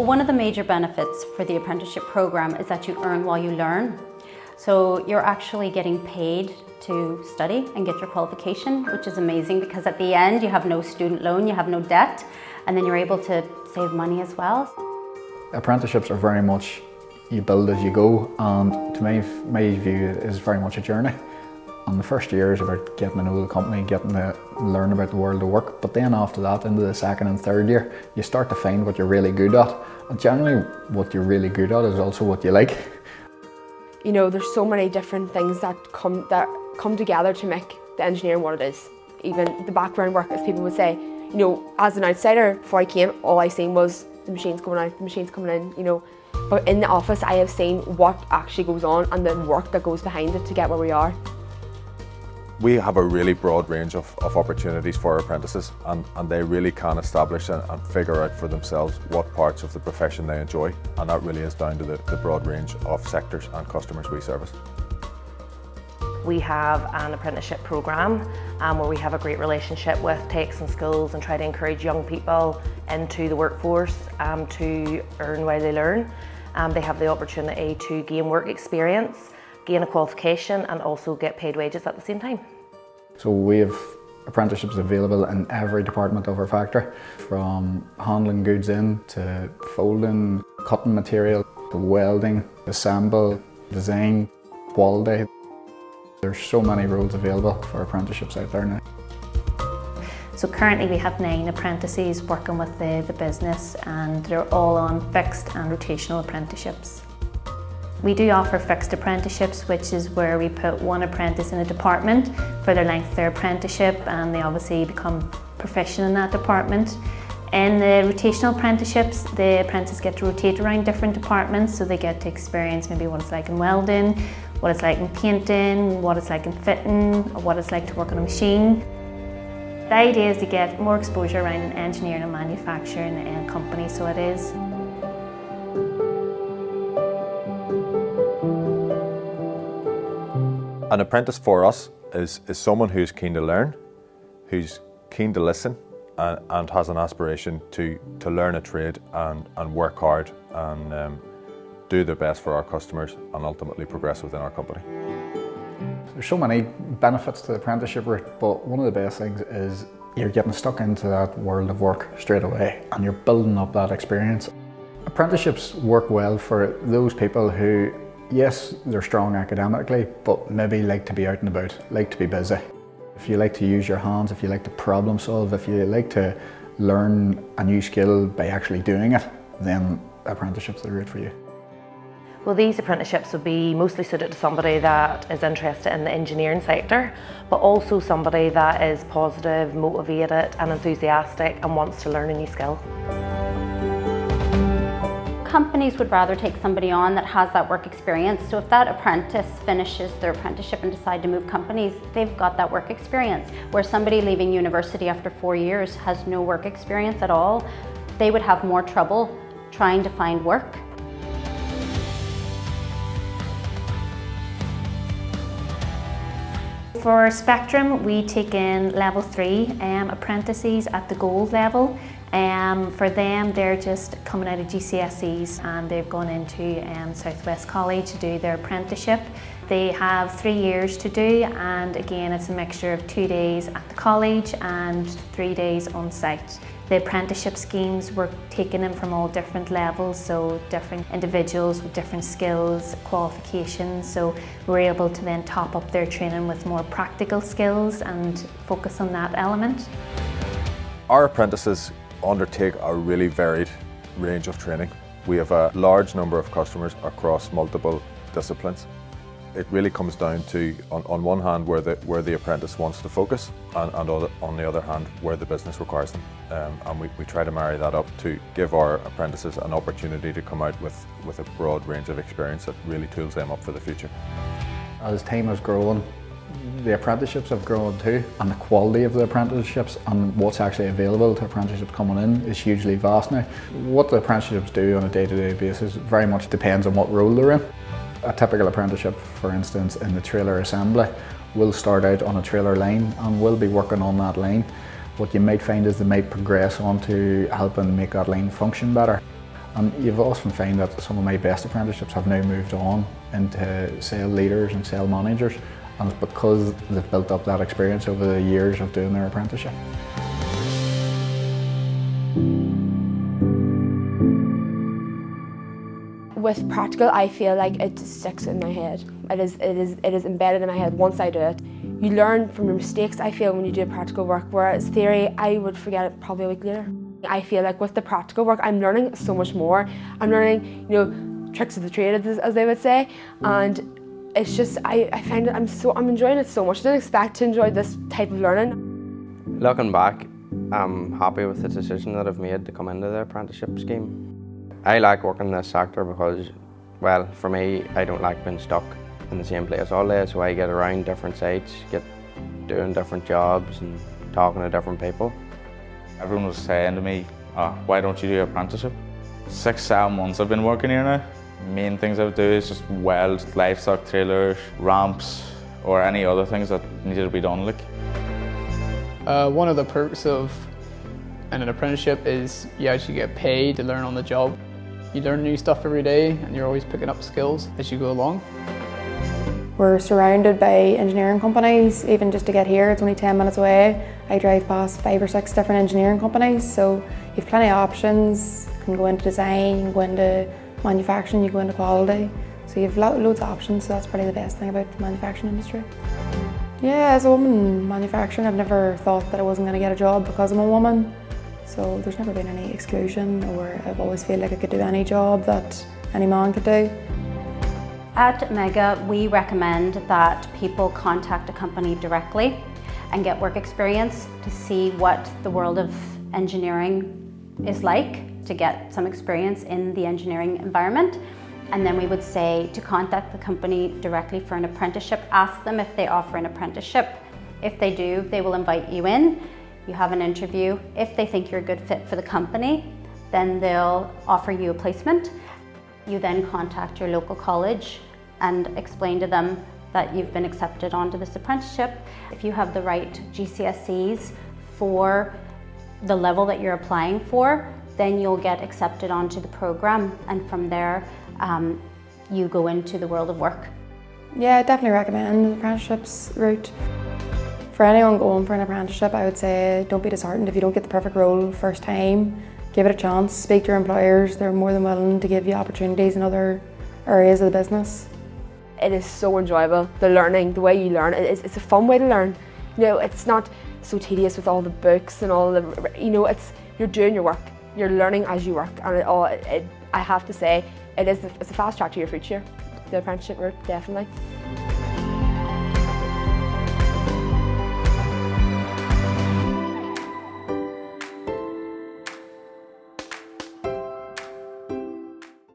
one of the major benefits for the apprenticeship program is that you earn while you learn. So you're actually getting paid to study and get your qualification, which is amazing because at the end you have no student loan, you have no debt, and then you're able to save money as well. Apprenticeships are very much you build as you go, and to my view it is very much a journey. And the first year is about getting to know the company, getting to learn about the world of work, but then after that, into the second and third year, you start to find what you're really good at. And generally what you're really good at is also what you like. You know, there's so many different things that come together to make the engineering what it is. Even the background work, as people would say. You know, as an outsider, before I came, all I seen was the machines going out, the machines coming in, you know. But in the office, I have seen what actually goes on and the work that goes behind it to get where we are. We have a really broad range of opportunities for our apprentices, and they really can establish and figure out for themselves what parts of the profession they enjoy, and that really is down to the broad range of sectors and customers we service. We have an apprenticeship programme where we have a great relationship with TAKEs and schools and try to encourage young people into the workforce to earn while they learn. They have the opportunity to gain work experience, gain a qualification and also get paid wages at the same time. So we have apprenticeships available in every department of our factory, from handling goods in to folding, cutting material, to welding, assemble, design, quality. There's so many roles available for apprenticeships out there now. So currently we have 9 apprentices working with the business, and they're all on fixed and rotational apprenticeships. We do offer fixed apprenticeships, which is where we put one apprentice in a department for the length of their apprenticeship, and they obviously become proficient in that department. In the rotational apprenticeships, the apprentices get to rotate around different departments, so they get to experience maybe what it's like in welding, what it's like in painting, what it's like in fitting, or what it's like to work on a machine. The idea is to get more exposure around an engineering and manufacturing company, so it is. An apprentice for us is someone who's keen to learn, who's keen to listen, and has an aspiration to learn a trade and work hard and do their best for our customers and ultimately progress within our company. There's so many benefits to the apprenticeship route, but one of the best things is you're getting stuck into that world of work straight away and you're building up that experience. Apprenticeships work well for those people who, yes, they're strong academically, but maybe like to be out and about, like to be busy. If you like to use your hands, if you like to problem solve, if you like to learn a new skill by actually doing it, then apprenticeships are great for you. Well, these apprenticeships would be mostly suited to somebody that is interested in the engineering sector, but also somebody that is positive, motivated and enthusiastic and wants to learn a new skill. Companies would rather take somebody on that has that work experience. So if that apprentice finishes their apprenticeship and decide to move companies, they've got that work experience. Where somebody leaving university after 4 years has no work experience at all, they would have more trouble trying to find work. For Spectrum, we take in level 3 apprentices at the gold level. For them, they're just coming out of GCSEs and they've gone into Southwest College to do their apprenticeship. They have 3 years to do, and again it's a mixture of 2 days at the college and 3 days on site. The apprenticeship schemes were taken in from all different levels, so different individuals with different skills, qualifications, so we're able to then top up their training with more practical skills and focus on that element. Our apprentices undertake a really varied range of training. We have a large number of customers across multiple disciplines. It really comes down to, on one hand, where the apprentice wants to focus, and on the other hand, where the business requires them. And we try to marry that up to give our apprentices an opportunity to come out with a broad range of experience that really tools them up for the future. As time has grown, the apprenticeships have grown too, and the quality of the apprenticeships and what's actually available to apprenticeships coming in is hugely vast now. What the apprenticeships do on a day-to-day basis very much depends on what role they're in. A typical apprenticeship, for instance, in the trailer assembly, will start out on a trailer line and will be working on that line. What you might find is they might progress on to helping make that line function better. And you've often found that some of my best apprenticeships have now moved on into sale leaders and sale managers, and it's because they've built up that experience over the years of doing their apprenticeship. With practical, I feel like it sticks in my head. It is embedded in my head once I do it. You learn from your mistakes, I feel, when you do practical work, whereas theory, I would forget it probably a week later. I feel like with the practical work, I'm learning so much more. I'm learning, tricks of the trade, as they would say, and it's just, I find it, I'm enjoying it so much. I didn't expect to enjoy this type of learning. Looking back, I'm happy with the decision that I've made to come into the apprenticeship scheme. I like working in this sector because, well, for me, I don't like being stuck in the same place all day, so I get around different sites, get doing different jobs and talking to different people. Everyone was saying to me, why don't you do an apprenticeship? 6-7 months I've been working here now. Main things I would do is just weld livestock trailers, ramps, or any other things that needed to be done. One of the perks of an apprenticeship is you actually get paid to learn on the job. You learn new stuff every day and you're always picking up skills as you go along. We're surrounded by engineering companies. Even just to get here, it's only 10 minutes away. I drive past 5 or 6 different engineering companies, so you have plenty of options. You can go into design, you can go into manufacturing, you can go into quality. So you have loads of options, so that's probably the best thing about the manufacturing industry. Yeah, as a woman in manufacturing, I've never thought that I wasn't going to get a job because I'm a woman. So there's never been any exclusion, or I've always felt like I could do any job that any man could do. At Mega, we recommend that people contact a company directly and get work experience to see what the world of engineering is like, to get some experience in the engineering environment. And then we would say to contact the company directly for an apprenticeship. Ask them if they offer an apprenticeship. If they do, they will invite you in. You have an interview. If they think you're a good fit for the company, then they'll offer you a placement. You then contact your local college and explain to them that you've been accepted onto this apprenticeship. If you have the right GCSEs for the level that you're applying for, then you'll get accepted onto the program, and from there you go into the world of work. Yeah, I definitely recommend the apprenticeships route. For anyone going for an apprenticeship, I would say don't be disheartened if you don't get the perfect role first time. Give it a chance, speak to your employers. They're more than willing to give you opportunities in other areas of the business. It is so enjoyable, the learning, the way you learn. It's a fun way to learn. It's not so tedious with all the books and all the, you're doing your work. You're learning as you work, and I have to say, it's a fast track to your future. The apprenticeship route, definitely.